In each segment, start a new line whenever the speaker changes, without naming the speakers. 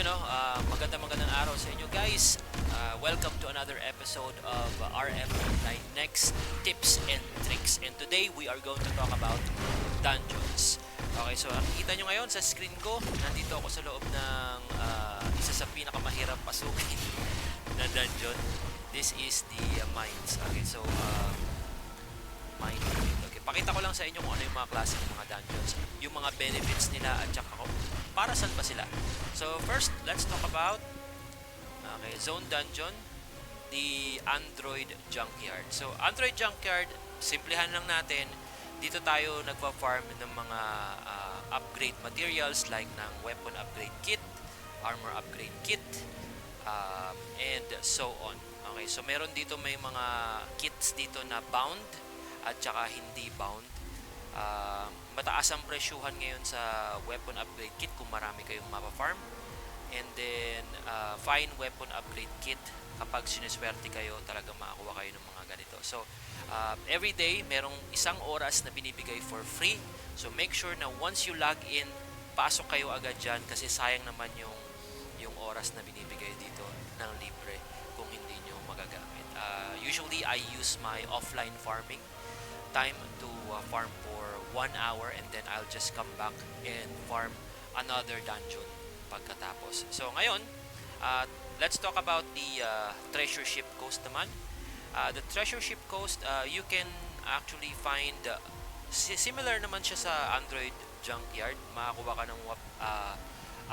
magandang araw sa inyo guys. Welcome to another episode of RM Online Next Tips and Tricks. And today we are going to talk about dungeons. Okay, so nakikita nyo ngayon sa screen ko, nandito ako sa loob ng isa sa pinakamahirap pasukin na dungeon. This is the mines. Okay, so mine. Okay, pakita ko lang sa inyo kung ano yung mga klase ng mga dungeons, yung mga benefits nila at saka para saan ba sila. So first, let's talk about Zone Dungeon, the Android Junkyard. So Android Junkyard, simplihan lang natin, dito tayo nagpa-farm ng mga upgrade materials like ng weapon upgrade kit, armor upgrade kit, and so on. Okay, so meron dito may mga kits dito na bound at saka hindi bound. Mataas ang presyuhan ngayon sa weapon upgrade kit kung marami kayong mapa-farm. And then, fine weapon upgrade kit. Kapag siniswerte kayo, talagang makakuha kayo ng mga ganito. So, every day, merong isang oras na binibigay for free. So, make sure na once you log in, pasok kayo agad dyan kasi sayang naman yung oras na binibigay dito ng libre kung hindi nyo magagamit. Usually, I use my offline farming time to farm for 1 hour and then I'll just come back and farm another dungeon pagkatapos. So ngayon, let's talk about the Treasure Ship Coast naman. The Treasure Ship Coast, you can actually find similar naman siya sa Android Junkyard. Makakuha ka ng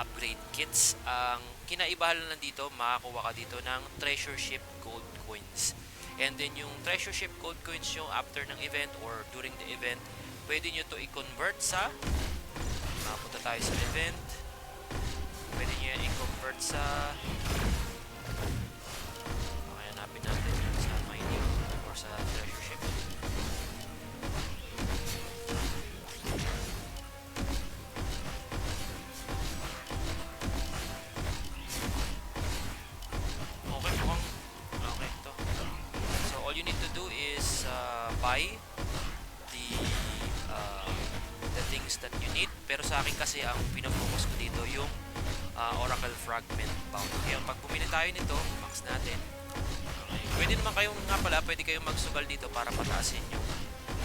upgrade kits. Ang kinaibahan lang dito, makakuha ka dito ng Treasure Ship Gold Coins. And then yung Treasure Ship Gold Coins yung after ng event or during the event, pwede nyo to i-convert sa punta tayo sa event. Pwede nyo yan i-convert sa hanapin natin yan sa mining or sa treasure ship. Okay, mukhang okay ito. So all you need to do is buy the things that you need. Pero sa akin kasi ang pinafocus ko dito yung Oracle Fragment Bound. Kaya pag bumili tayo nito, max natin. Okay. Pwede naman kayong pwede kayong magsugal dito para pataasin yung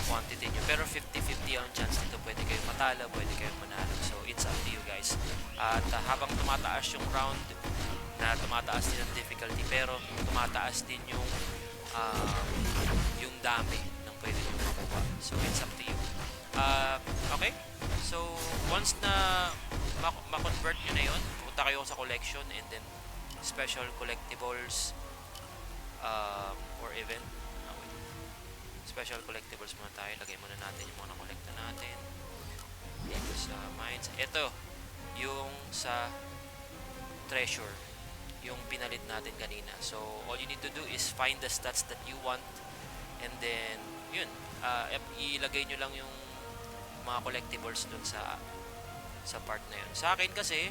quantity nyo. Pero 50-50 ang chance dito. Pwede kayong matalo, pwede kayong manalo. So it's up to you guys. At habang tumataas yung round, na tumataas din ang difficulty, pero tumataas din yung dami ng pwede nyo makuha. So it's up to you. Okay. So once na ma-convert nyo na yun, punta kayo sa collection and then special collectibles or event. Wait. Special collectibles muna tayo. Lagay muna natin yung mga na-collecta natin. Dito sa mines. Ito, yung sa treasure. Yung pinalit natin kanina. So all you need to do is find the stats that you want and then yun. Ilagay nyo lang yung mga collectibles dun sa part na yun. Sa akin kasi,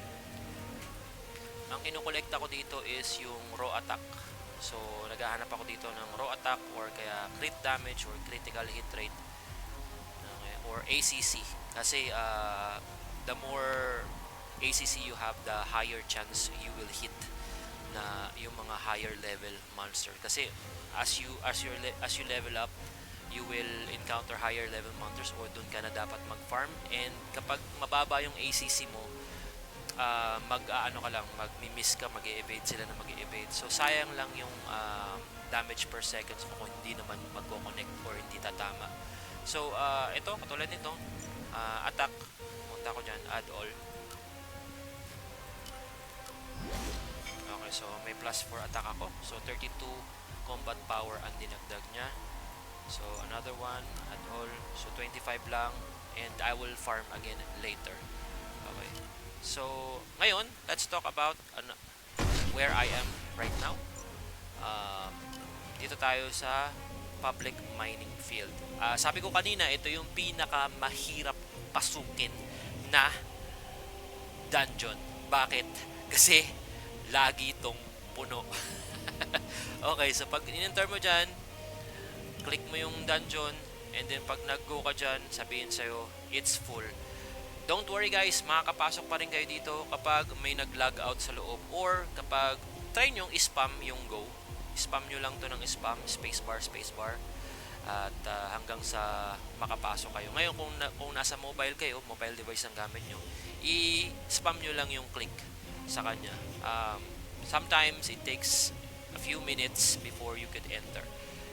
ang kinukolekta ko dito is yung raw attack. So, naghahanap ako dito ng raw attack or kaya crit damage or critical hit rate or ACC. Kasi, the more ACC you have, the higher chance you will hit na yung mga higher level monster. Kasi, as you level up, you will encounter higher level monsters or doon ka na dapat mag-farm. And kapag mababa yung ACC mo, mag-miss ka, mag-e-evade sila na mag-e-evade. So, sayang lang yung damage per seconds kung hindi naman mag-connect or hindi tatama. So, ito, katulad nito, attack. Punta ko dyan, add all. Okay, so may plus 4 attack ako. So, 32 combat power ang dinagdag niya. So another one, add all. So 25 lang and I will farm again later. Okay. So ngayon, let's talk about where I am right now. Dito tayo sa public mining field. Sabi ko kanina, ito yung pinakamahirap pasukin na dungeon. Bakit? Kasi lagi itong puno. Okay, so pag in-enter mo dyan, click mo yung dungeon and then pag nag-go ka dyan, sabihin sa'yo, it's full. don't worry guys, makakapasok pa rin kayo dito kapag may nag-log out sa loob or kapag try nyo spam yung go. Spam nyo lang to ng spam, spacebar, at hanggang sa makapasok kayo. Ngayon kung nasa mobile kayo, mobile device ang gamit nyo, i-spam nyo lang yung click sa kanya. Sometimes it takes a few minutes before you could enter.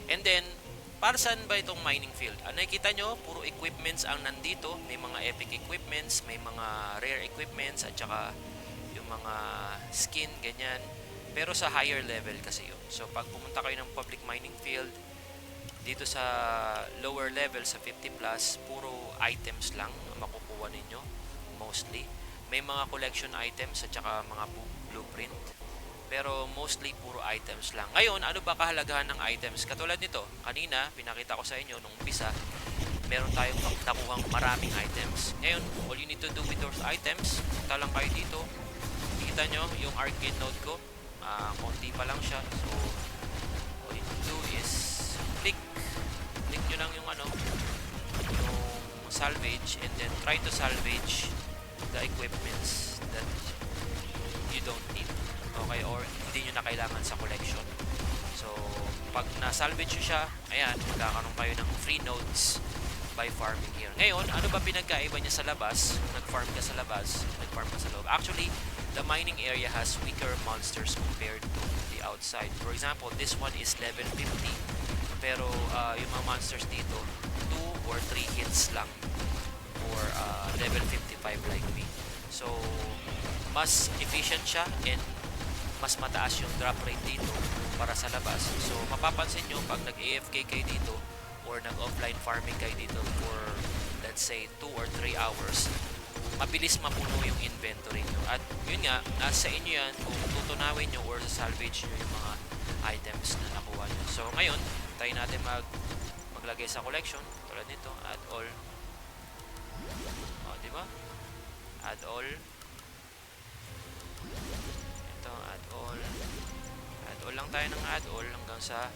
And then, para saan ba itong mining field? Nakikita nyo, puro equipments ang nandito. May mga epic equipments, may mga rare equipments, at saka yung mga skin, ganyan. Pero sa higher level kasi yun. So, pag pumunta kayo ng public mining field, dito sa lower level, sa 50 plus, puro items lang ang makukuha ninyo, mostly. May mga collection items at saka mga blueprint. Pero mostly puro items lang. Ngayon, ano ba kahalagahan ng items? Katulad nito, kanina, pinakita ko sa inyo nung umpisa, meron tayong nakuhang maraming items. Ngayon, all you need to do with those items, punta lang kayo dito. Kita nyo yung arcade node ko. Konti pa lang siya. So, all you need to do is click nyo lang yung yung salvage, and then try to salvage the equipments that you don't need. Okay, or hindi nyo na kailangan sa collection. So, pag na-salvage nyo siya, ayan, magkakaroon kayo ng free nodes by farming here. Ngayon, ano ba pinagkaiba niya sa labas? Nag-farm ka sa labas, nag-farm ka sa loob. Actually, the mining area has weaker monsters compared to the outside. For example, this one is level 50. Pero, yung mga monsters dito, 2 or 3 hits lang for level 55 like me. So, mas efficient siya and mas mataas yung drop rate dito para sa labas. So, mapapansin nyo pag nag-AFK kayo dito or nag-offline farming kayo dito for, let's say, 2 or 3 hours, mabilis mapuno yung inventory nyo. At yun nga, nasa inyo yan kung tutunawin nyo or salvage nyo yung mga items na nakuha nyo. So, ngayon, tayo natin maglagay sa collection. Tulad nito, add all. O, diba? Add all. Add all. Add all lang tayo ng add all hanggang sa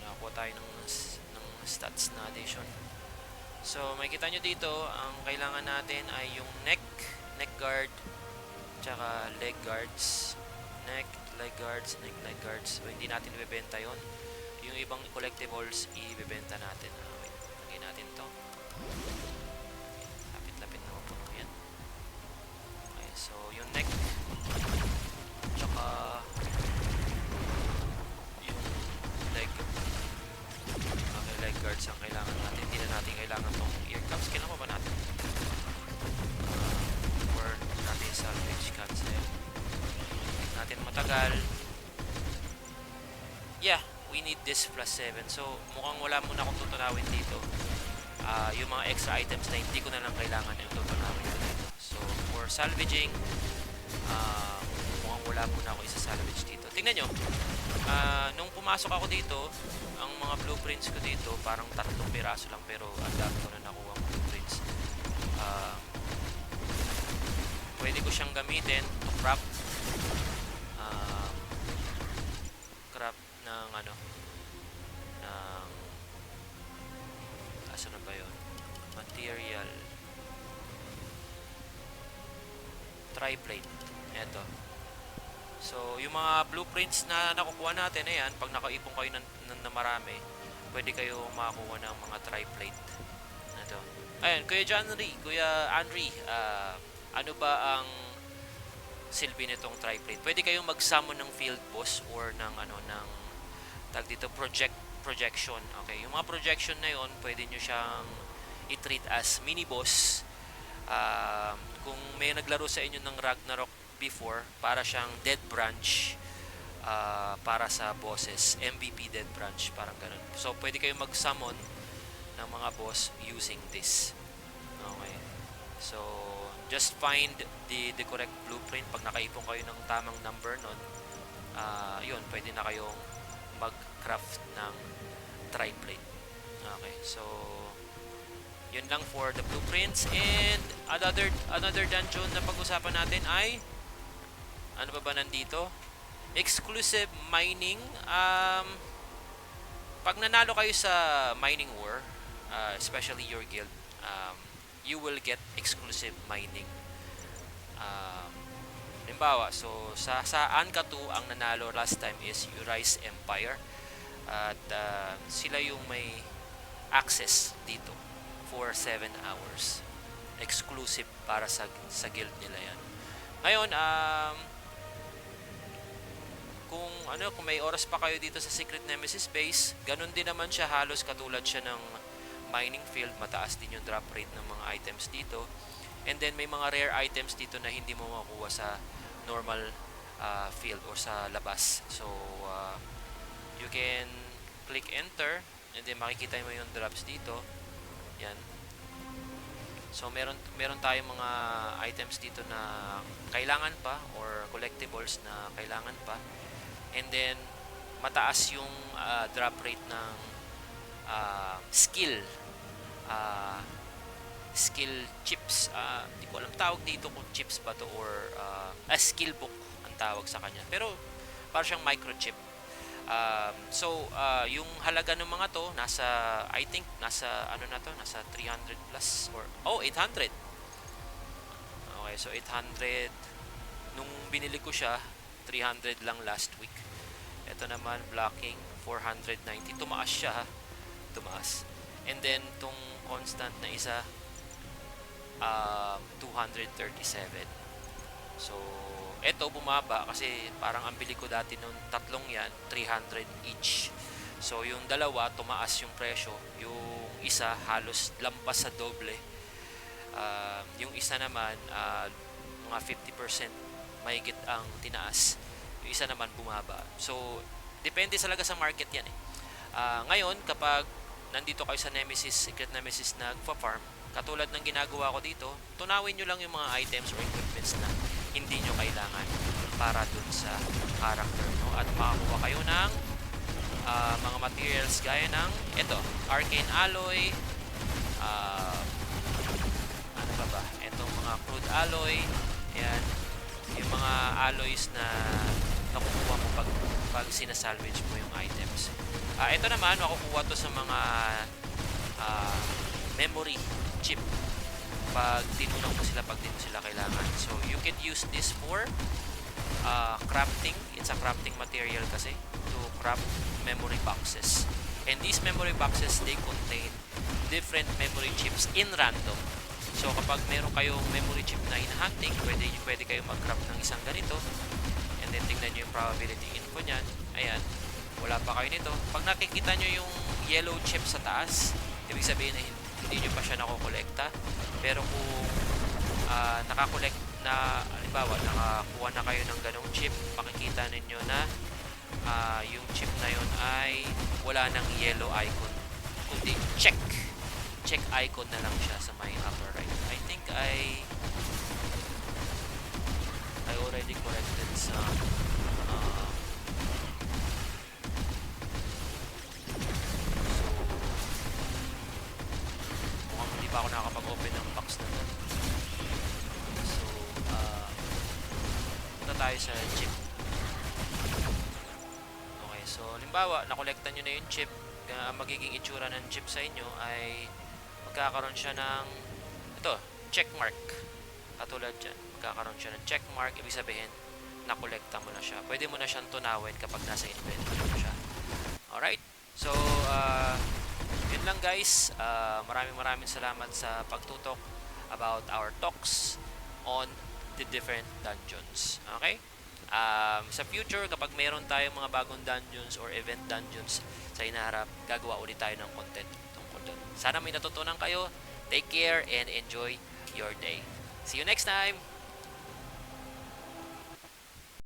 nakakuha tayo ng stats na addition. So, makikita nyo dito, ang kailangan natin ay yung neck guard, tsaka leg guards. Neck, leg guards. So, hindi natin ibebenta yon. Yung ibang collectibles, ibebenta natin. Wait, lagay natin to. Lapit-lapit na mapuno yan. Okay, so yung neck, tsaka yung leg. Okay, leg guards ang kailangan natin. Hindi na natin kailangan tong ear cups. Kailangan ba natin? Or natin salvage cancel. Natin matagal. Yeah, we need this plus 7. So, mukhang wala muna akong tutunawin dito. Yung mga extra items na hindi ko na lang kailangan yung tutunawin dito. So, for salvaging, mukhang wala muna ako isa-salvage dito. Tingnan nyo, nung pumasok ako dito, ang mga blueprints ko dito, parang 3 piraso lang, pero ang dami ko na nakuha ang blueprints. Pwede ko siyang gamitin to craft ng asan na ba yun? Material tri-plate. Eto. So, yung mga blueprints na nakukuha natin, ayan, pag nakaipon kayo na marami, pwede kayo makakuha ng mga tri-plate. Ito. Ayan, Kuya Henry, ano ba ang silbi nitong tri-plate? Pwede kayong mag-summon ng field boss or ng tag dito projection. Okay, yung mga projection na yon, pwede nyo siyang i-treat as mini boss. Kung may naglaro sa inyo ng Ragnarok before, para siyang dead branch para sa bosses, MVP dead branch, parang ganun. So pwede kayong mag-summon ng mga boss using this. Okay, so just find the correct blueprint. Pag nakaipon kayo ng tamang number nun, yun, pwede na kayong mag-craft ng tri-plate. Okay, so yun lang for the blueprints. And another dungeon na pag-usapan natin ay ano ba nandito? Exclusive mining. Pag nanalo kayo sa mining war, especially your guild, you will get exclusive mining. Um, Halimbawa, so sa Anka 2, ang nanalo last time is Urice Empire. At sila yung may access dito for 7 hours. Exclusive para sa guild nila yan. Ngayon, kung may oras pa kayo dito sa Secret Nemesis base, ganun din naman siya, halos katulad siya ng mining field. Mataas din yung drop rate ng mga items dito. And then may mga rare items dito na hindi mo makuha sa normal field or sa labas. So you can click enter and then makikita mo yung drops dito. Yan. So meron tayong mga items dito na kailangan pa or collectibles na kailangan pa. And then mataas yung drop rate ng skill chips. Hindi ko alam tawag dito kung chips ba to or skill book ang tawag sa kanya. Pero parang siyang microchip. Yung halaga ng mga to I think nasa 300 plus or 800. Okay, so 800 nung binili ko siya, 300 lang last week. Ito naman blocking 490. Tumaas siya, tumaas. And then tong constant na isa 237. So eto bumaba kasi parang ang bili ko dati nung tatlong yan 300 each. So yung dalawa tumaas yung presyo, yung isa halos lampas sa doble. Yung isa naman mga 50% mahigit ang tinaas. Yung isa naman bumaba. So depende talaga sa market yan eh. Ngayon kapag nandito kayo sa Nemesis, Secret Nemesis nagfa-farm, katulad ng ginagawa ko dito, tunawin nyo lang yung mga items or equipments na hindi nyo kailangan para dun sa character, no? At makakuha kayo ng mga materials gaya ng ito, Arcane Alloy, ano ba? Itong mga Crude Alloy, ayan, yung mga alloys na nakukuha mo pag sinasalvage mo yung items. Ito naman, makukuha to sa mga memory chip pag tinunan mo sila, pag di mo sila kailangan. So you can use this for crafting. It's a crafting material kasi to craft memory boxes. And these memory boxes, they contain different memory chips in random. So kapag meron kayong memory chip na in-hunting, pwede kayong mag-craft ng isang ganito. And then tingnan nyo yung probability info nyan. Ayan, wala pa kayo nito. Pag nakikita nyo yung yellow chip sa taas, ibig sabihin na hindi nyo pa siya nakokolekta. Pero kung nakakolekt na, halimbawa nakakuha na kayo ng ganong chip, makikita ninyo na yung chip na yun ay wala ng yellow icon, kundi check icon na lang siya sa my upper right. I think I already corrected some mukhang hindi pa ako nakakapag-open ng box na to. So punta tayo sa chip. Okay, so halimbawa nakolekta nyo na yung chip. Ang magiging itsura ng chip sa inyo ay magkakaroon siya ng ito, check mark. Katulad dyan, magkakaroon siya ng check mark. Ibig sabihin, nakolekta mo na siya. Pwede mo na siyang tunawin kapag nasa inventory mo siya. Alright, so yun lang guys. Maraming salamat sa pagtutok about our talks on the different dungeons. Okay? Sa future, kapag mayroon tayong mga bagong dungeons or event dungeons sa hinaharap, gagawa ulit tayo ng content tungkol doon. Sana may natutunan kayo. Take care and enjoy your day. See you next time!